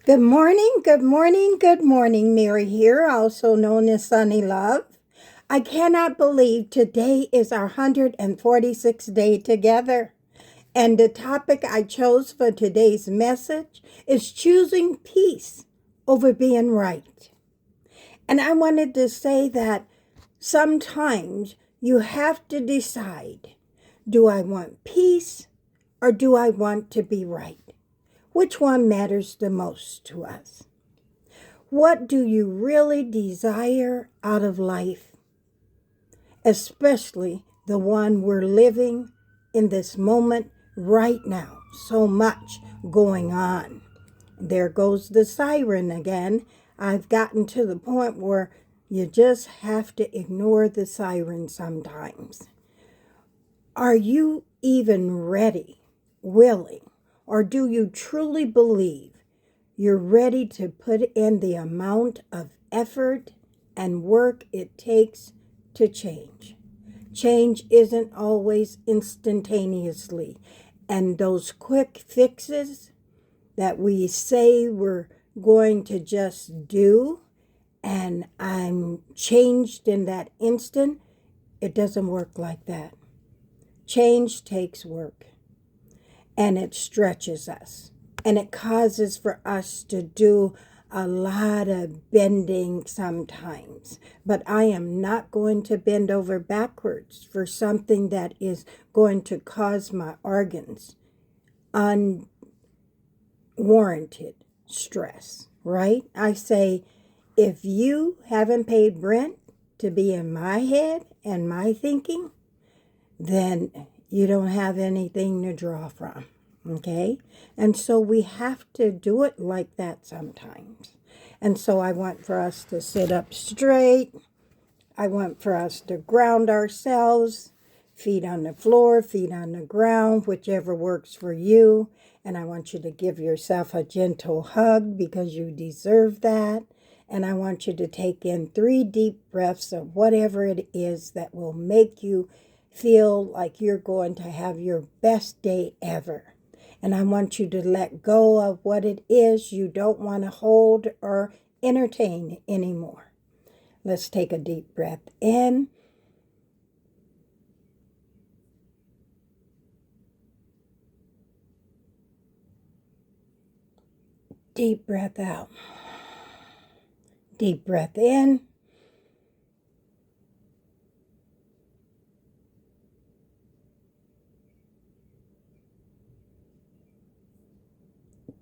Good morning, good morning, good morning. Mary here, also known as Sunny Love. I cannot believe today is our 146th day together. And the topic I chose for today's message is choosing peace over being right. And I wanted to say that sometimes you have to decide, do I want peace or do I want to be right? Which one matters the most to us? What do you really desire out of life, especially the one we're living in this moment right now? So much going on. There goes the siren again. I've gotten to the point where you just have to ignore the siren sometimes. Are you even ready, willing, or do you truly believe you're ready to put in the amount of effort and work it takes to change? Change isn't always instantaneously, and those quick fixes that we say we're going to just do and I'm changed in that instant, it doesn't work like that. Change takes work, and it stretches us, and it causes for us to do a lot of bending sometimes. But I am not going to bend over backwards for something that is going to cause my organs unwarranted stress, right? I say, if you haven't paid rent to be in my head and my thinking, then you don't have anything to draw from. Okay? And so we have to do it like that sometimes. And so I want for us to sit up straight. I want for us to ground ourselves, feet on the floor, feet on the ground, whichever works for you. And I want you to give yourself a gentle hug because you deserve that. And I want you to take in 3 deep breaths of whatever it is that will make you feel like you're going to have your best day ever. And I want you to let go of what it is you don't want to hold or entertain anymore. Let's take a deep breath in. Deep breath out. Deep breath in.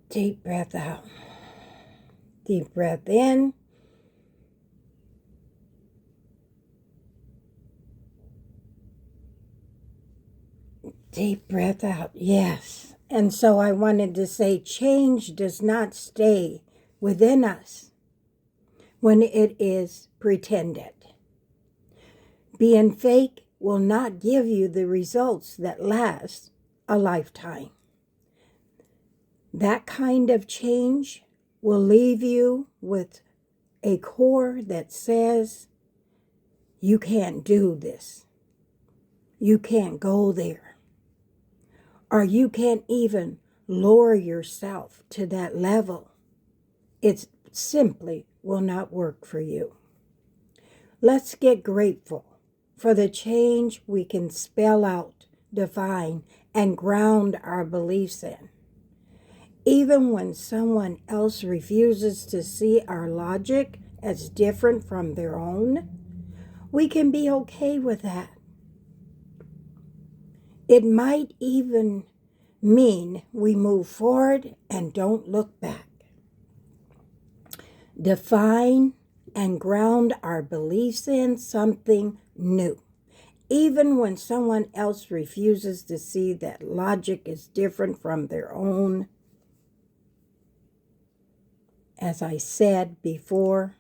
Deep breath out. Deep breath in. Deep breath out. Yes. And so I wanted to say change does not stay within us when it is pretended. Being fake will not give you the results that last a lifetime. That kind of change will leave you with a core that says, you can't do this. You can't go there. Or you can't even lower yourself to that level. It simply will not work for you. Let's get grateful for the change we can spell out, define, and ground our beliefs in. Even when someone else refuses to see our logic as different from their own, we can be okay with that. It might even mean we move forward and don't look back. Define and ground our beliefs in something new. Even when someone else refuses to see that logic is different from their own. As I said before,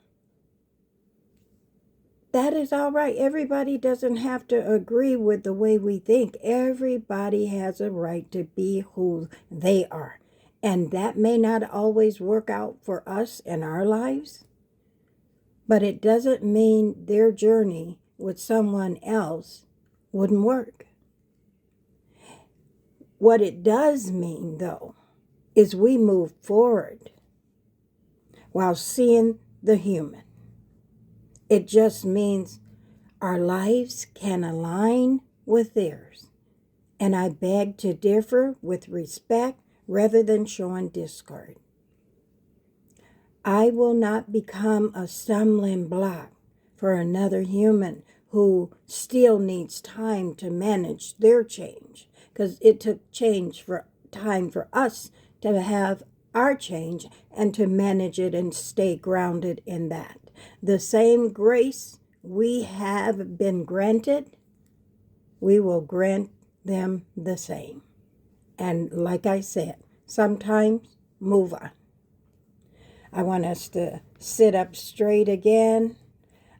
that is all right. Everybody doesn't have to agree with the way we think. Everybody has a right to be who they are. And that may not always work out for us in our lives, but it doesn't mean their journey with someone else wouldn't work. What it does mean, though, is we move forward while seeing the human. It just means our lives can align with theirs. And I beg to differ with respect rather than showing discord. I will not become a stumbling block for another human who still needs time to manage their change, because it took time for us to have our change and to manage it and stay grounded in that. The same grace we have been granted, we will grant them the same. And like I said, sometimes move on. I want us to sit up straight again.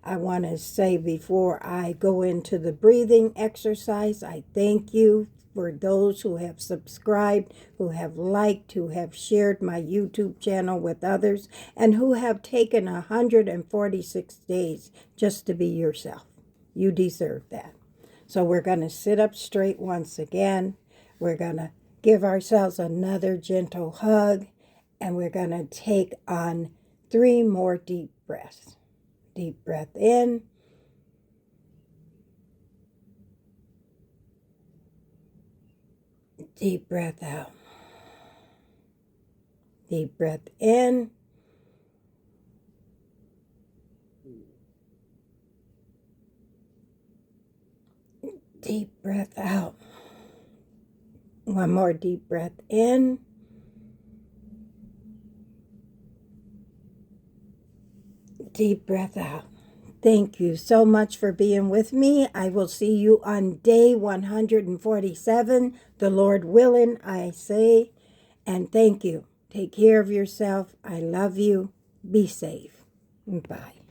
I want to say before I go into the breathing exercise, I thank you for those who have subscribed, who have liked, who have shared my YouTube channel with others, and who have taken 146 days just to be yourself. You deserve that. So we're going to sit up straight once again. We're going to give ourselves another gentle hug, and we're going to take on 3 more deep breaths. Deep breath in. Deep breath out. Deep breath in. Deep breath out. One more deep breath in. Deep breath out. Thank you so much for being with me. I will see you on day 147, the Lord willing, I say. And thank you. Take care of yourself. I love you. Be safe. Bye.